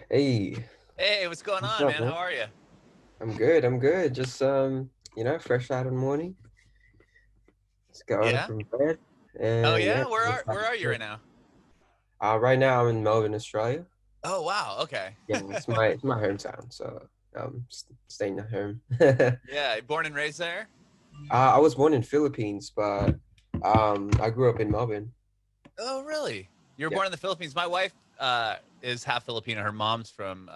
Hey, Hey, what's going what's on, up, man? How man? are you? I'm good. I'm good. Just fresh out of the morning. Just got up Yeah. from bed, Oh and yeah, yeah. Where I'm are excited where to are you chill. right now? Right now I'm in Melbourne, Australia. Oh wow. Okay. Yeah, it's my hometown, so staying at home. uh, Yeah. Born and raised there. I was born in Philippines, but I grew up in Melbourne. Oh really? You were Yeah. born in the Philippines. My wife is half Filipino. Her mom's from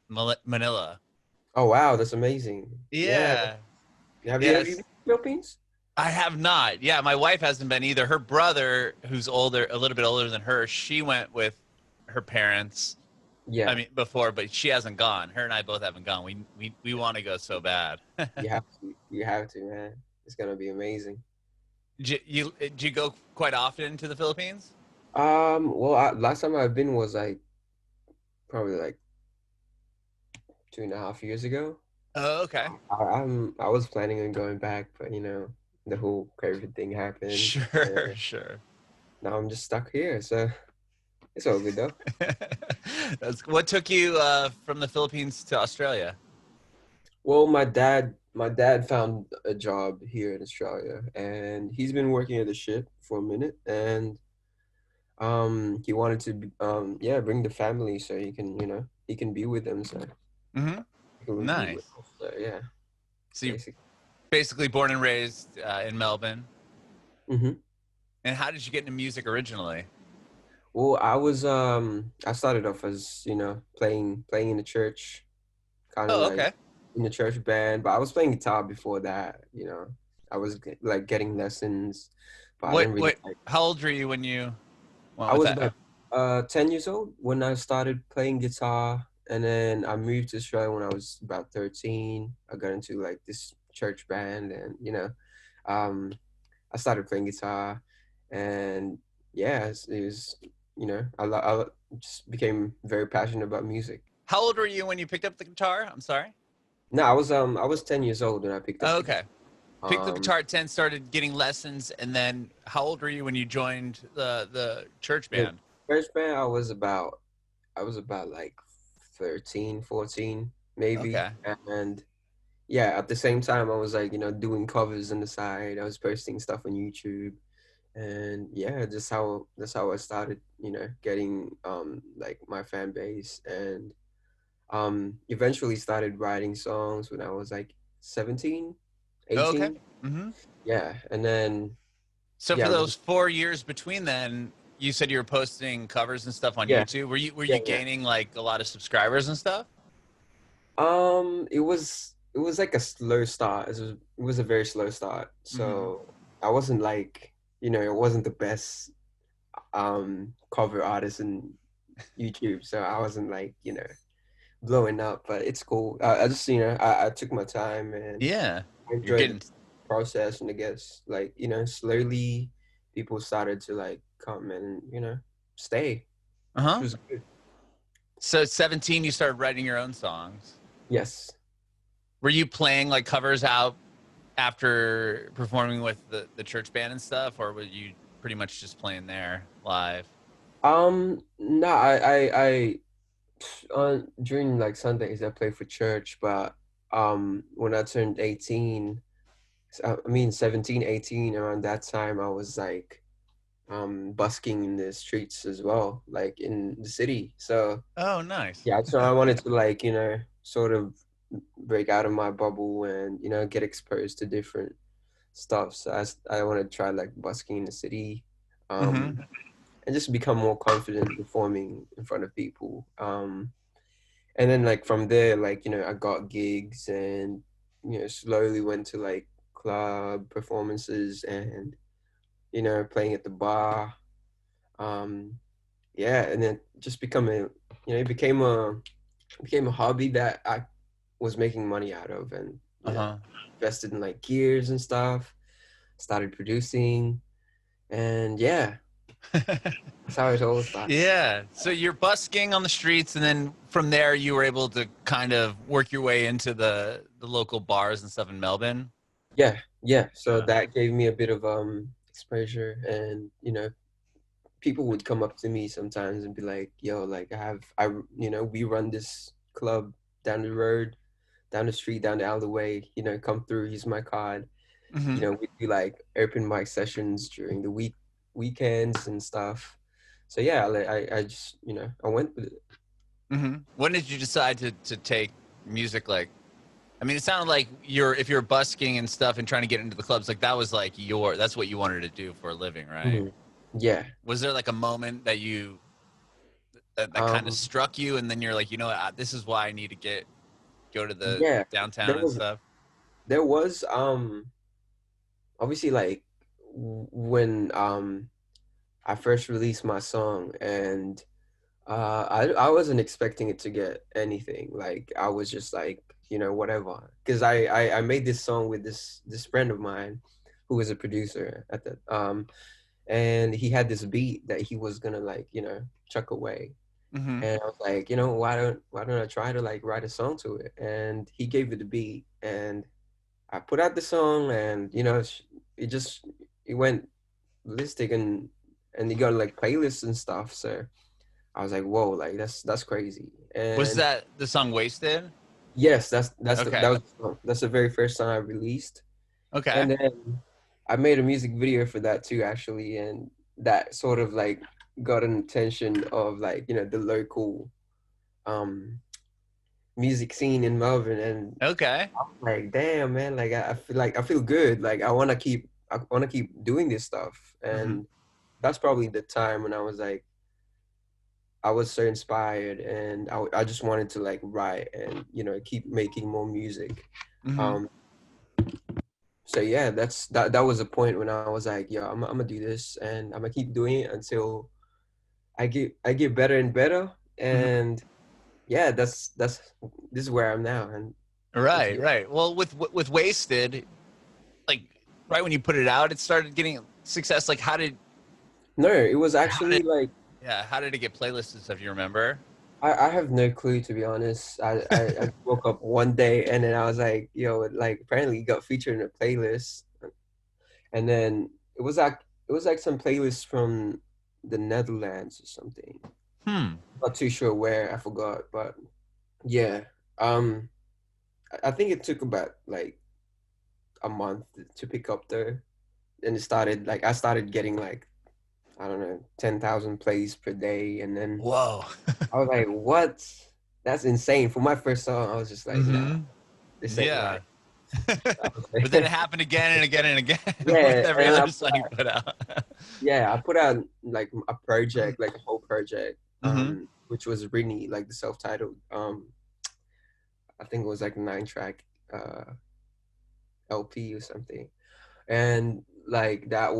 Manila. Oh wow, that's amazing. Yeah. Yeah. Have you been Yes. to the Philippines? I have not. Yeah, my wife hasn't been either. Her brother, who's older, a little bit older than her, she went with her parents. I Yeah, mean, before, but she hasn't gone. Her and I both haven't gone. We want to go so bad. you have to. You have to, man. It's gonna be amazing. Do you go quite often to the Philippines? Well, last time I've been was like probably like 2.5 years ago. Oh, okay. I was planning on going back, but the whole COVID thing happened. Sure, sure. Now I'm just stuck here, so it's all good though. That's what took you from the Philippines to Australia. Well, my dad found a job here in Australia, and he's been working at the ship for a minute, and he wanted to yeah, bring the family so he can be with them, so Hmm. he can be with Nice. us. So yeah, So you basically. basically born and raised in Melbourne. hmm And how did you get into music originally? Well, I started off as, playing in the church, kind of Oh, like okay. in the church band, but I was playing guitar before that. I was like getting lessons, but I What didn't really what? like. How old were you when you went I with was that? about 10 years old when I started playing guitar, and then I moved to Australia when I was about 13. I got into like this church band, and um I started playing guitar, and yeah, it was, I just became very passionate about music. How old were you when you picked up the guitar? I'm sorry. No, I was 10 years old when I picked up Oh, the okay. guitar. Picked the Um, guitar at 10, started getting lessons, and then how old were you when you joined the church the band? first band I was about like 13, 14 maybe, Okay. and yeah, at the same time I was like doing covers on the side. I was posting stuff on YouTube, and yeah, that's how I started getting like my fan base, and eventually started writing songs when I was like 17, Oh, okay. 18. Hmm. Yeah, and then So for yeah, those 4 years between then, you said you were posting covers and stuff on yeah, YouTube. Were you yeah. gaining like a lot of subscribers and stuff? It was like a slow start. It was a very slow start. Hmm. So I wasn't like, it wasn't the best cover artist in YouTube. So I wasn't like, blowing up, but it's cool. I just, I took my time, and Yeah, I you're enjoyed the getting. process, and I guess like, slowly people started to like come and, stay, Uh which huh. was good. So at 17, you started writing your own songs. Yes. Were you playing like covers out after performing with the church band and stuff, or were you pretty much just playing there live? No, I on during like Sundays I play for church, but when I turned 18, I mean 17, 18, around that time I was like busking in the streets as well, like in the city. So Oh, nice. yeah, so I wanted to like, sort of break out of my bubble and, get exposed to different stuff. So I want to try like busking in the city. Hmm. Um and just become more confident performing in front of people. And then like from there, like, I got gigs, and, slowly went to like club performances, and, playing at the bar. Um, yeah, and then just it became a hobby that I was making money out of, and, Uh huh. invested in like gears and stuff, started producing, and yeah, that's how it all started. Yeah. So you're busking on the streets, and then from there, you were able to kind of work your way into the local bars and stuff in Melbourne. Yeah, yeah. So Yeah. that gave me a bit of exposure, and, people would come up to me sometimes and be like, "Yo, like we run this club down the road, down the street, down the alleyway. Come through. Use my card. Mm-hmm. We do like open mic sessions during the weekends and stuff. So yeah, like I just I went with it. Mm-hmm. When did you decide to take music? Like, I mean, it sounded like if you're busking and stuff and trying to get into the clubs, like that was like that's what you wanted to do for a living, right? Mhm. Yeah. Was there like a moment that kind of Um. struck you, and then you're like, this is why I need to go to the Yeah. downtown There and was stuff? there was obviously like when I first released my song, and I wasn't expecting it to get anything. Like I was just like, whatever, because I made this song with this friend of mine who was a producer at the and he had this beat that he was gonna like chuck away. Mm-hmm. And I was like, why don't I try to like write a song to it? And he gave me the beat, and I put out the song, and it just it went ballistic, and he got like playlists and stuff. So I was like, whoa, like that's crazy. Was And that the song "Wasted"? yes, that Okay. was the song. That's the very first song I released. Okay. And then I made a music video for that too, actually, and that sort of like got an attention of like the local um music scene in Melbourne. And Okay. I'm like, damn, man, like I feel good. Like I want to keep doing this stuff. Mm-hmm. And that's probably the time when I was like, I was so inspired, and I just wanted to like write and keep making more music. Mm-hmm. Um, so yeah, that was a point when I was like, yo, I'm gonna do this, and I'm gonna keep doing it until I get better and better. Mm-hmm. And yeah, that's this is where I'm now, and it's Right. good. Right. Well, with "Wasted," like right when you put it out, it started getting success. Like, No, it was how did actually like how did it get playlists and stuff? You remember? I have no clue, to be honest. I woke up one day, and then I was like, yo, like apparently it got featured in a playlist. And then it was like some playlist from the Netherlands or something. Hmm. Not too sure where, I forgot, but yeah. Um, I think it took about like a month to pick up there, and I started getting like, I don't know, 10,000 plays per day, and then Whoa. I was like, what? That's insane. For my first song, I was just like, nah, Mm-hmm. this ain't right. Yeah. But then it happened again and again and again with Yeah, every and other song you put out. I put out like a project, like a whole project, Mm-hmm. which was RINI, like the self-titled. I think it was like a 9-track LP or something, and like that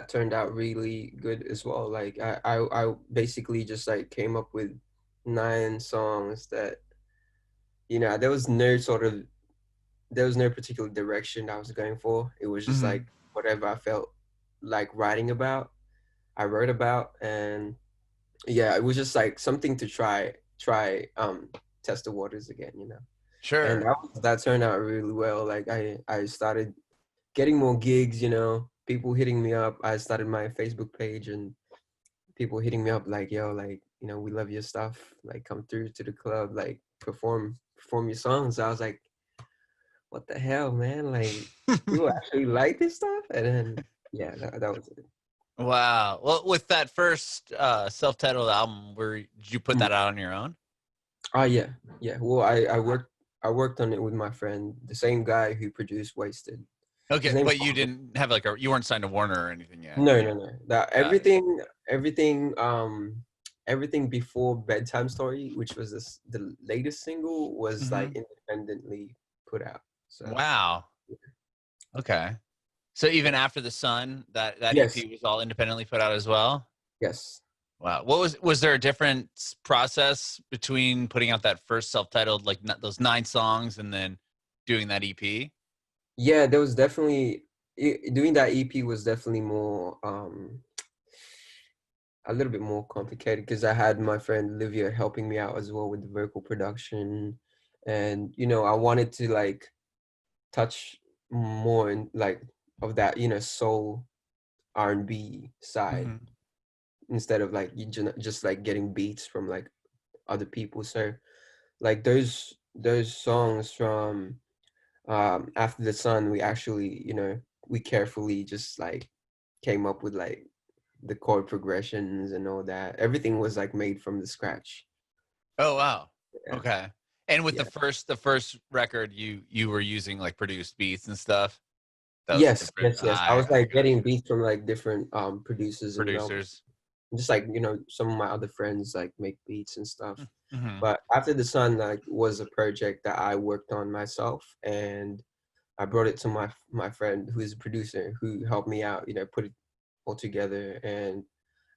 turned out really good as well. Like I basically just like came up with 9 songs that there was no particular direction I was going for. It was just Mm-hmm. like whatever I felt like writing about, I wrote about. And yeah, it was just like something to try test the waters again. And Sure. that turned out really well. Like I started getting more gigs, people hitting me up. I started my Facebook page, and people hitting me up like, yo, like, we love your stuff, like come through to the club, like perform your songs. I was like, what the hell, man? Like, people actually like this stuff? And then yeah, that was it. Wow. Well, with that first self-titled album, did you put Mm. that out on your own? Oh yeah, yeah. Well, I worked on it with my friend, the same guy who produced Wasted. His Okay, name's but you didn't have you weren't signed to Warner or anything yet. No, no, no. That Got it. everything before Bedtime Story, which was the latest single, was like Hmm. independently put out. So Wow. Okay. So even after The Sun, that yes, EP was all independently put out as well? yes. Wow. Was there a different process between putting out that first self-titled like those 9 songs and then doing that EP? Yeah, there was definitely doing that EP was definitely more a little bit more complicated, because I had my friend Olivia helping me out as well with the vocal production. And I wanted to like touch more in like of that soul R&B side. Hmm. instead of like just like getting beats from like other people. So like those songs from After the Sun, we actually, we carefully just like came up with like the chord progressions and all that. Everything was like made from the scratch. Oh wow. Yeah. Okay. And with Yeah. the first record, you were using like produced beats and stuff. That was Yes, different. yes, yes. I was I like got getting you. beats from like different producers in Melbourne. Producers. Just like, some of my other friends like make beats and stuff. Mm-hmm. But After the Sun like was a project that I worked on myself, and I brought it to my friend who is a producer who helped me out, put it all together. And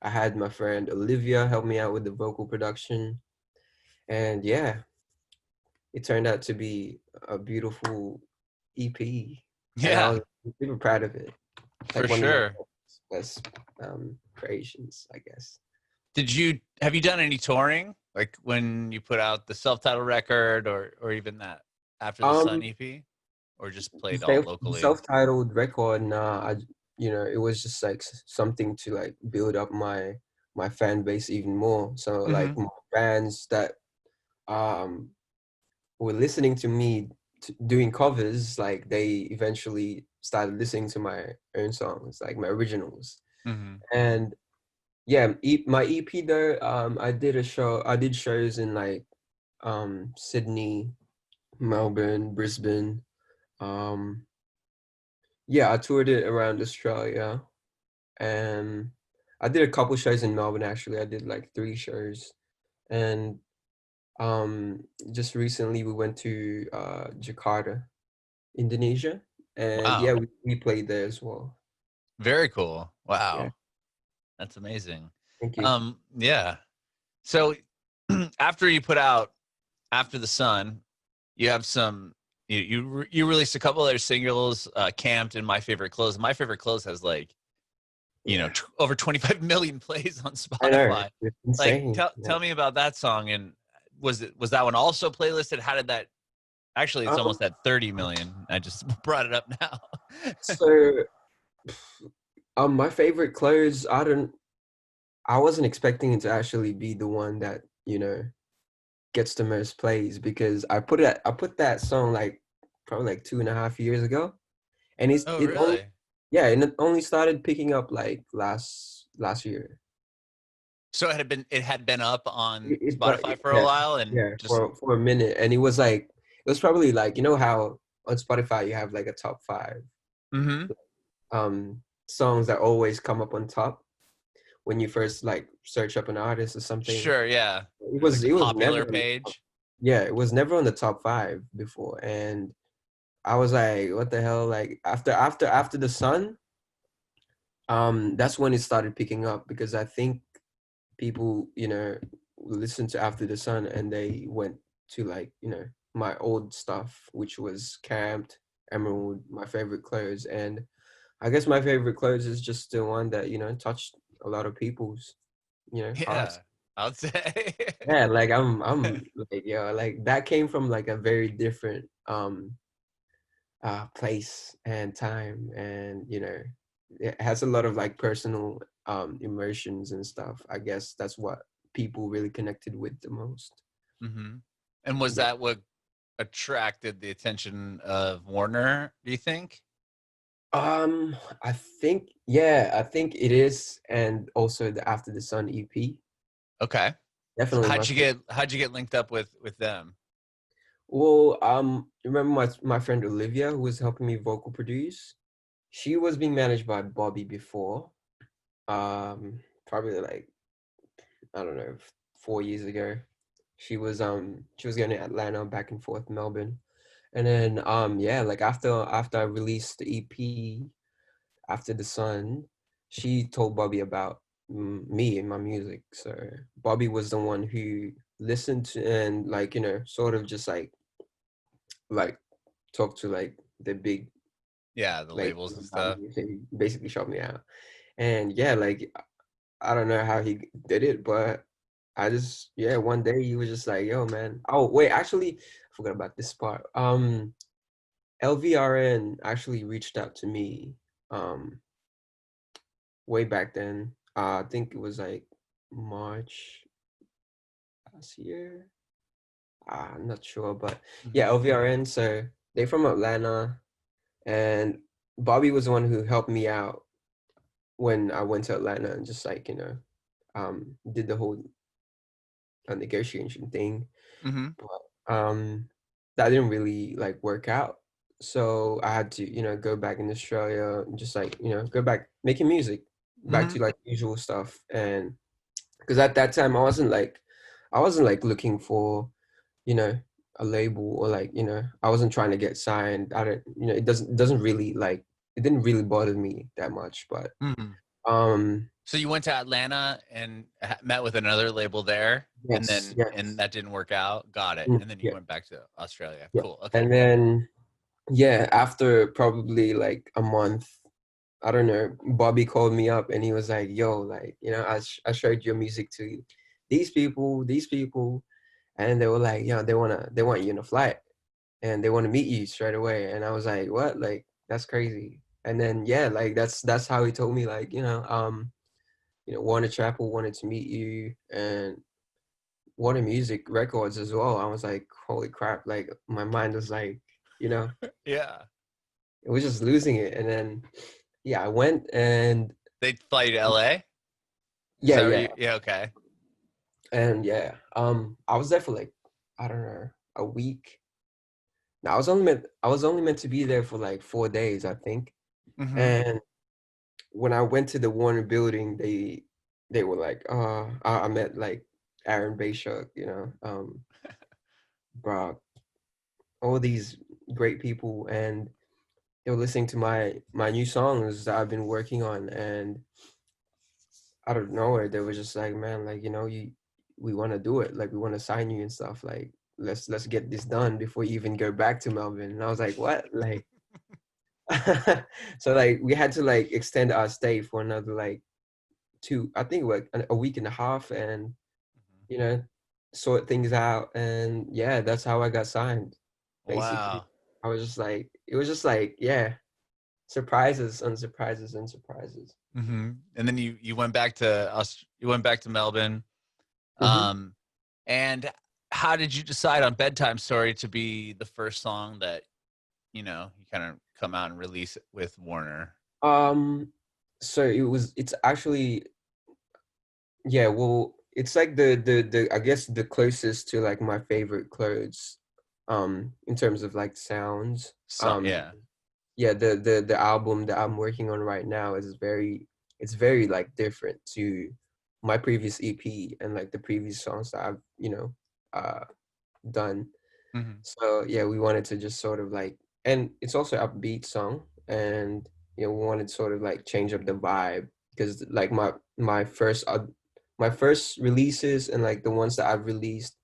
I had my friend Olivia help me out with the vocal production. And yeah, it turned out to be a beautiful EP. And I Yeah, was super proud of it. for Like one of my sure. best creations, I guess. Have you done any touring? Like when you put out the self-titled record or even that After the Sun Um, EP? Or just the played all self the locally? self-titled record, nah, it was just like something to like build up my fan base even more. So Mm-hmm. like my fans that um were listening to me doing covers, like they eventually started listening to my own songs, like my originals. Mm-hmm. And yeah, my EP though, I did shows in like Sydney, Melbourne, Brisbane. Um, yeah, I toured it around Australia, and I did a couple shows in Melbourne actually. I did like 3 shows, and just recently we went to Jakarta, Indonesia, and Wow. yeah, we played there as well. Very cool. Yeah, Wow. That's amazing. thank you. Yeah. So after you put out After the Sun, you have some you released a couple other singles, Camped and My Favorite Clothes. My Favorite Clothes has like, Yeah, over 25 million plays on I know, Spotify. it's Like insane. tell me about that song, and was that one also playlisted? How did that actually it's Um, almost at 30 million. I just brought it up now. so my favorite clothes, I wasn't expecting it to actually be the one that, gets the most plays, because I put that song like probably like 2.5 years ago. And Oh it only, really? yeah, and it only started picking up like last year. So it had been up on But Spotify for a yeah, while and yeah, just for a minute. And it was probably like, how on Spotify you have like a top five mm-hmm. songs that always come up on top when you first like search up an artist or something. Sure, yeah. It There's like was the it was never popular on the page. yeah, it was never on the top five before. And I was like, what the hell? Like after the Sun, that's when it started picking up, because I think people, listened to After the Sun and they went to like, my old stuff, which was Camped, Emerald, My Favorite Clothes. And I guess My Favorite Clothes is just the one that, touched a lot of people's, Yeah, hearts. I would say. Yeah, like I'm like, like that came from like a very different place and time, and it has a lot of like personal emotions and stuff. I guess that's what people really connected with the most. hmm And was Yeah. that what attracted the attention of Warner, do you think? I think, yeah, I think it is. And also the After the Sun EP, Okay. So definitely my favorite. how'd you get linked up with them? Well, remember my friend Olivia, who was helping me vocal produce? She was being managed by Bobby before, probably like, I don't know, 4 years ago. She was going to Atlanta, back and forth Melbourne. And then yeah, like after I released the EP After the Sun, she told Bobby about me and my music. So Bobby was the one who listened to, and like, sort of just like talked to like the big Yeah, the like labels and about stuff. me. So he basically shot me out. And yeah, like I don't know how he did it, but I just, yeah, one day he was just like, yo, man. Oh, wait, actually, I forgot about this part. LVRN actually reached out to me um way back then. I think it was like March last year. I'm not sure, but Mm-hmm. yeah, OVRN. So they from Atlanta, and Bobby was the one who helped me out when I went to Atlanta and just like did the whole negotiation thing. Mm-hmm. But that didn't really like work out. So I had to, go back in Australia and just like, go back making music, back Mm-hmm. to like usual stuff. And because at that time I wasn't like looking for, you know, a label or like, I wasn't trying to get signed. I don't, it doesn't really like it didn't really bother me that much. But Mm-hmm. um So you went to Atlanta and met with another label there, and yes, then and yes. that didn't work out. Got it. Mm, And then you yeah, went back to Australia. yeah. Cool. Okay. And then yeah, after probably like a month, I don't know, Bobby called me up and he was like, yo, like, I showed your music to these people, and they were like, yeah, they want you in a flight and they want to meet you straight away. And I was like, what? Like, that's crazy. And then yeah, like that's how he told me, like, Warner Chappell wanted to meet you and Warner Music Records as well. I was like, holy crap, like my mind was like, you know, Yeah. it was just losing it. And then yeah, I went and They fly you to LA? Is yeah, that where yeah. you? Yeah. Okay. And yeah, I was there for like, I don't know, a week. Now I was only meant to be there for like 4 days, I think. Mm-hmm. And when I went to the Warner building, they were like, I met like Aaron Bayshuk, Brock, all these great people, and they were listening to my new songs that I've been working on, and out of nowhere they were just like, man, like, we want to do it, like we want to sign you and stuff, like let's get this done before you even go back to Melbourne. And I was like, what? Like so like we had to like extend our stay for another like two, I think like a week and a half, and you know sort things out. And yeah, that's how I got signed, basically. Wow. I was just like, it was just like, yeah, surprises and surprises and surprises. Mm-hmm. And then you went back to us. You went back to Melbourne. Hmm. Um, and how did you decide on Bedtime Story to be the first song that you kind of come out and release it with Warner? um so it's actually, yeah, well, it's like the I guess the closest to like my favorite clothes in terms of like sounds. So yeah. Yeah, the album that I'm working on right now is very like different to my previous EP and like the previous songs that I've uh done. Mm-hmm. So yeah, we wanted to just sort of like, and it's also a upbeat song, and we wanted to sort of like change up the vibe, because like my first releases and like the ones that I've released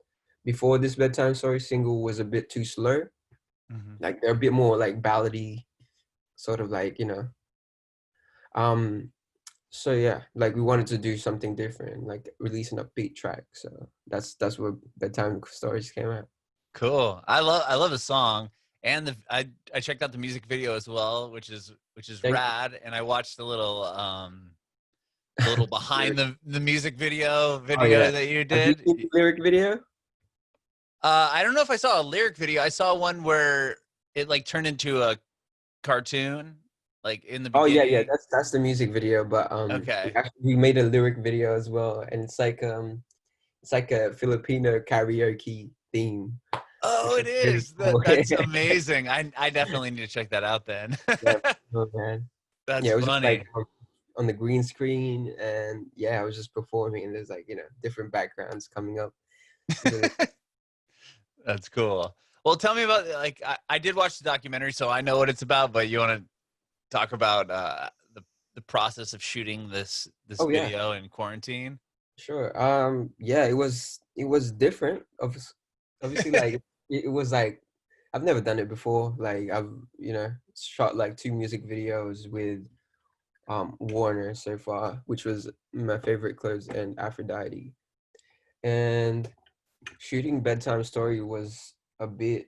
before this Bedtime Story single was a bit too slow. Mm-hmm. Like they're a bit more like ballady, sort of like, um so yeah, like we wanted to do something different, like release an upbeat track. So that's where Bedtime Stories came out. Cool. I love the song, and I checked out the music video as well, which is Thank rad. And I watched the little behind you. the music video Oh yeah. that you Have you did. seen the lyric video? I don't know if I saw a lyric video. I saw one where it like turned into a cartoon, like in the Oh yeah, yeah. beginning. That's the music video, but we Okay. actually we made a lyric video as well, and it's like a Filipino karaoke theme, Oh, which it is really is. cool. That's amazing. I definitely need to check that out then. Yeah, oh, man. That's Yeah, it was just like funny. on the green screen, and yeah, I was just performing, and there's like different backgrounds coming up. It was really That's cool. Well, tell me about like I did watch the documentary, so I know what it's about. But you want to talk about the process of shooting this oh yeah, video in quarantine? sure. Yeah, it was different. Obviously, like it was like I've never done it before. Like I've shot like two music videos with Warner so far, which was My Favorite Clothes and Aphrodite. And shooting Bedtime Story was a bit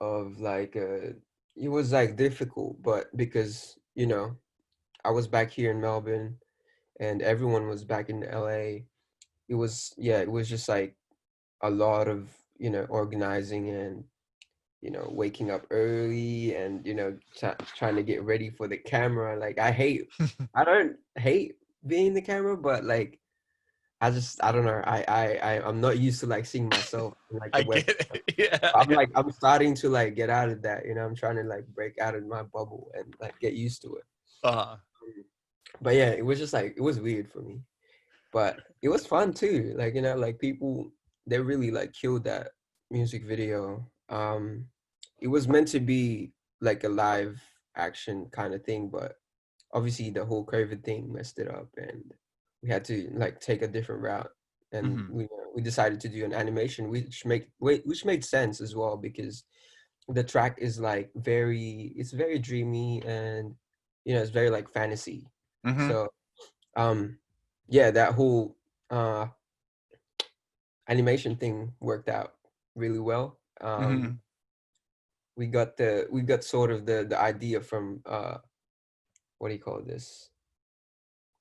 of like it was like difficult, but because I was back here in Melbourne, and everyone was back in LA. It was, yeah, it was just like a lot of, organizing and, waking up early and, trying to get ready for the camera. Like I don't hate being the camera, but like I don't know. I'm not used to like seeing myself in like I the web. get it. Yeah, I'm yeah. like I'm starting to like get out of that. I'm trying to like break out of my bubble and like get used to it. Uh-huh. But yeah, it was just like it was weird for me, but it was fun too. Like like people they really like killed that music video. It was meant to be like a live action kind of thing, but obviously the whole COVID thing messed it up, and we had to like take a different route. And Hmm. we decided to do an animation, which made sense as well because the track is like it's very dreamy and it's very like fantasy. Hmm. So um yeah, that whole uh animation thing worked out really well. Hmm. We got sort of the idea from what do you call this?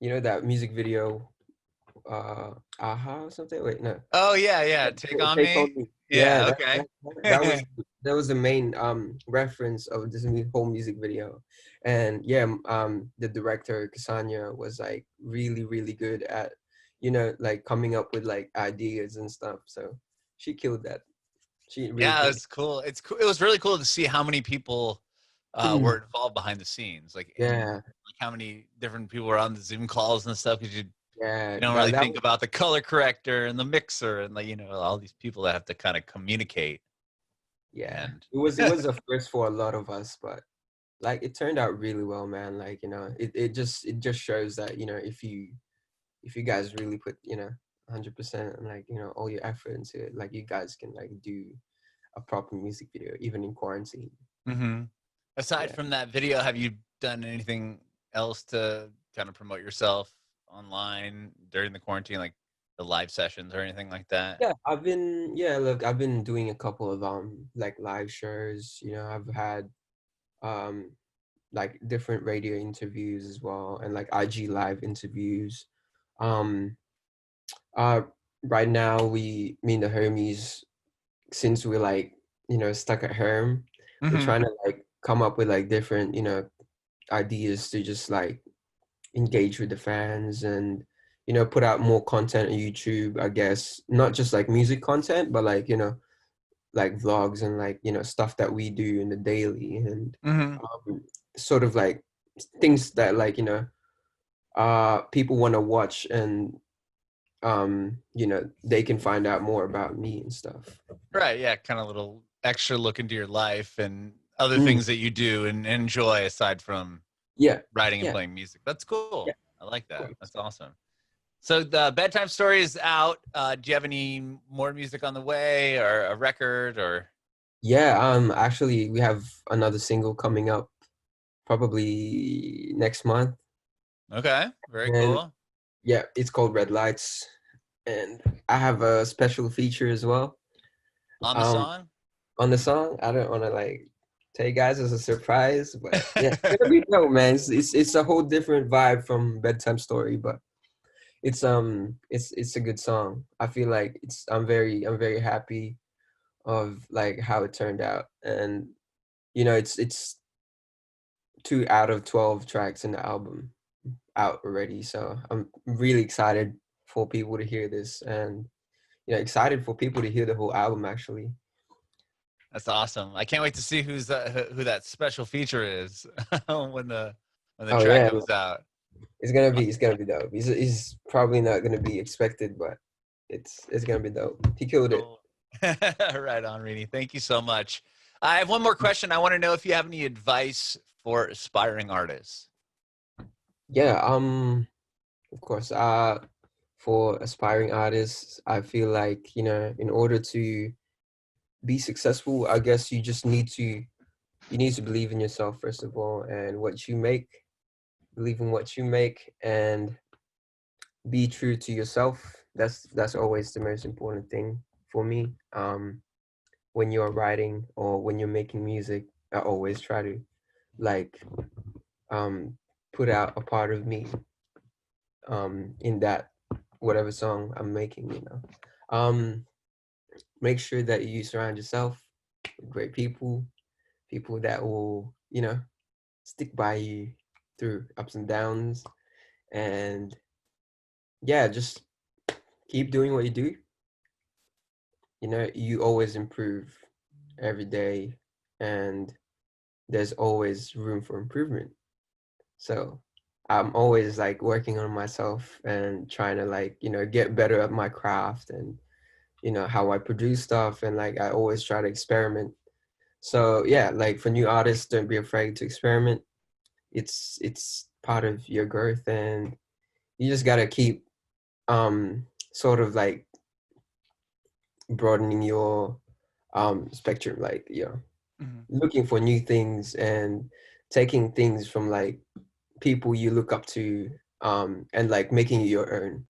That music video, Aha or something. Wait, no, Oh yeah, yeah. Take on Take On me. Me. Yeah, Yeah. Okay. that was the main reference of this whole music video, and yeah, the director Kasanya was like really really good at like coming up with like ideas and stuff. So she killed that. She really Yeah, killed it's cool. It's cool. It was really cool to see how many people it. were involved behind the scenes, like in Yeah, like how many different people were on the Zoom calls and stuff. Because yeah, you don't that really that think about the color corrector and the mixer and like all these people that have to kind of communicate. yeah, And it was a first for a lot of us, but like it turned out really well, man. Like it just shows that if you guys really put 100% and like all your effort into it, like you guys can like do a proper music video even in quarantine. hmm aside Yeah, from that video, have you done anything else to kind of promote yourself online during the quarantine, like the live sessions or anything like that? look, I've been doing a couple of like live shows. I've had um like different radio interviews as well, and like IG live interviews. um uh right now me and the homies, since we're like stuck at home, we're Hmm. trying to like come up with like different ideas to just like engage with the fans and put out more content on YouTube, I guess, not just like music content, but like like vlogs and like stuff that we do in the daily, and Hmm. sort of like things that like people want to watch, and they can find out more about me and stuff. Right. Yeah. Kind of little extra look into your life and other Mm, things that you do and enjoy aside from yeah, writing and yeah, playing music. That's yeah, cool. I like of that. course. That's awesome. So the bedtime story is out. Do you have any more music on the way or a record or? Yeah, actually we have another single coming up probably next month. Okay. Very And cool. yeah, it's called Red Lights, and I have a special feature as well. On the Um, song? on the song, I don't want to like tell you guys as a surprise, but yeah, it's gonna be dope, man. It's a whole different vibe from Bedtime Story, but it's a good song. I feel like I'm very happy of like how it turned out, and it's 2 out of 12 tracks in the album out already, so I'm really excited for people to hear this, and excited for people to hear the whole album actually. That's awesome. I can't wait to see who that special feature is when the Oh track yeah, comes out. it's gonna be dope. He's probably not gonna be expected, but it's gonna be dope. He killed it. Cool. Right on, Rini. Thank you so much. I have one more question. I want to know if you have any advice for aspiring artists. Yeah, of course. For aspiring artists, I feel like, in order to be successful, I guess you need to believe in yourself first of all, and what you make, believe in what you make, and be true to yourself. That's always the most important thing for me. When you're writing or when you're making music, I always try to like um put out a part of me, in that whatever song I'm making, you know. Make sure that you surround yourself with great people, people that will, you know, stick by you through ups and downs. And yeah, just keep doing what you do. You know, you always improve every day, and there's always room for improvement. So I'm always like working on myself and trying to like, you know, get better at my craft and, you know, how I produce stuff. And like, I always try to experiment. So yeah, like for new artists, don't be afraid to experiment. It's part of your growth, and you just gotta keep sort of like broadening your spectrum, like, you know, Mhm. looking for new things and taking things from like people you look up to, and like making it your own.